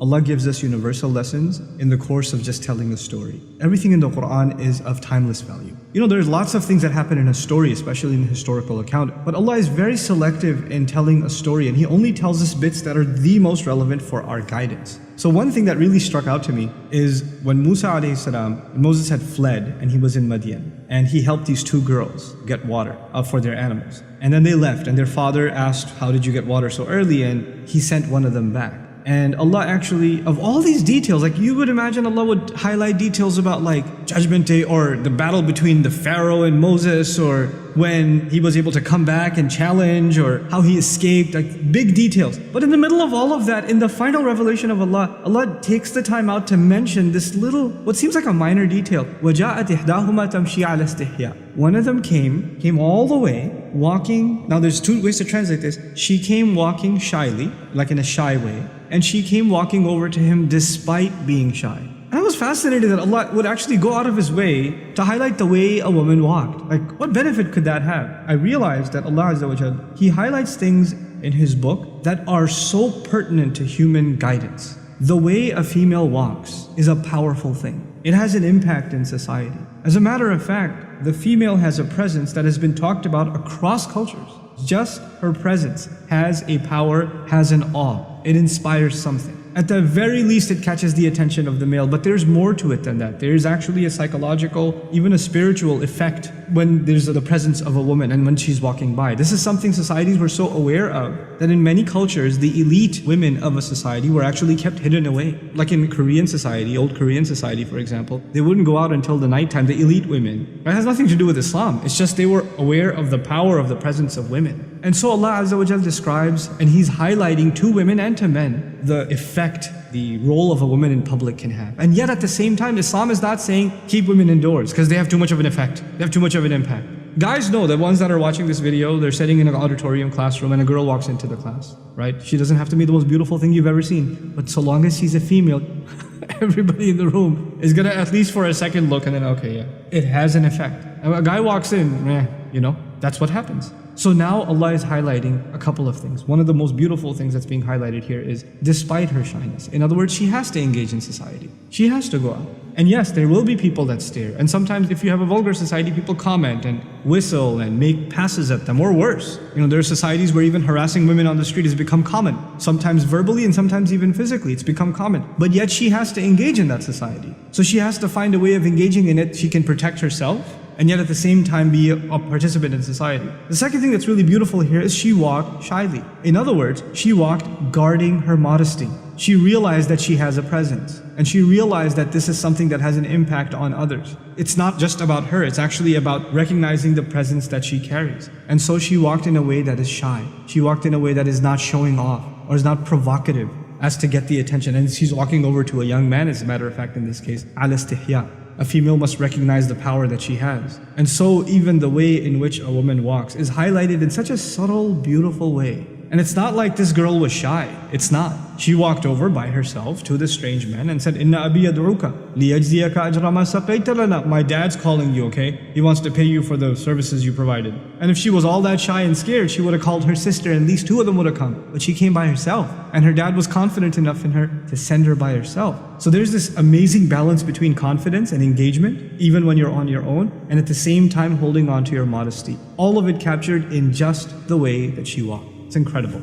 Allah gives us universal lessons in the course of just telling a story. Everything in the Quran is of timeless value. There's lots of things that happen in a story, especially in a historical account, but Allah is very selective in telling a story, and He only tells us bits that are the most relevant for our guidance. So one thing that really struck out to me is when Moses had fled and he was in Madian, and he helped these two girls get water for their animals. And then they left, and their father asked, how did you get water so early? And he sent one of them back. And Allah actually, of all these details, like you would imagine Allah would highlight details about like Judgment Day or the battle between the Pharaoh and Moses, or when he was able to come back and challenge, or how he escaped, like big details. But in the middle of all of that, in the final revelation of Allah, Allah takes the time out to mention this little, what seems like a minor detail. وَجَاءَتْ إِحْدَاهُمَا تَمْشِي عَلَى اسْتِحْيَاءٍ. One of them came all the way, walking. Now there's two ways to translate this. She came walking shyly, like in a shy way, and she came walking over to him despite being shy. And I was fascinated that Allah would actually go out of His way to highlight the way a woman walked. Like, what benefit could that have? I realized that Allah Azza wa Jal, He highlights things in His book that are so pertinent to human guidance. The way a female walks is a powerful thing. It has an impact in society. As a matter of fact, the female has a presence that has been talked about across cultures. Just her presence has a power, has an awe. It inspires something. At the very least, it catches the attention of the male, but there's more to it than that. There's actually a psychological, even a spiritual effect when there's the presence of a woman and when she's walking by. This is something societies were so aware of that in many cultures, the elite women of a society were actually kept hidden away. Like in Korean society, old Korean society, for example, they wouldn't go out until the nighttime, the elite women. It has nothing to do with Islam. It's just they were aware of the power of the presence of women. And so Allah Azza wa Jal describes, and He's highlighting to women and to men, the effect the role of a woman in public can have. And yet at the same time, Islam is not saying keep women indoors because they have too much of an effect. They have too much of an impact. Guys know, the ones that are watching this video, they're sitting in an auditorium classroom and a girl walks into the class, right? She doesn't have to be the most beautiful thing you've ever seen. But so long as she's a female, everybody in the room is gonna at least for a second look and then, okay, yeah, it has an effect. And a guy walks in, that's what happens. So now Allah is highlighting a couple of things. One of the most beautiful things that's being highlighted here is despite her shyness. In other words, she has to engage in society. She has to go out. And yes, there will be people that stare. And sometimes if you have a vulgar society, people comment and whistle and make passes at them, or worse. There are societies where even harassing women on the street has become common. Sometimes verbally and sometimes even physically, it's become common. But yet she has to engage in that society. So she has to find a way of engaging in it. She can protect herself, and yet at the same time be a participant in society. The second thing that's really beautiful here is she walked shyly. In other words, she walked guarding her modesty. She realized that she has a presence, and she realized that this is something that has an impact on others. It's not just about her, it's actually about recognizing the presence that she carries. And so she walked in a way that is shy. She walked in a way that is not showing off, or is not provocative as to get the attention. And she's walking over to a young man, as a matter of fact in this case, ala istihya. A female must recognize the power that she has. And so even the way in which a woman walks is highlighted in such a subtle, beautiful way. And it's not like this girl was shy. It's not. She walked over by herself to this strange man and said, Inna abi yad'uka liyajziyaka ajra ma saqayta lana. My dad's calling you, okay? He wants to pay you for the services you provided. And if she was all that shy and scared, she would have called her sister and at least two of them would have come. But she came by herself. And her dad was confident enough in her to send her by herself. So there's this amazing balance between confidence and engagement, even when you're on your own, and at the same time holding on to your modesty. All of it captured in just the way that she walked. It's incredible.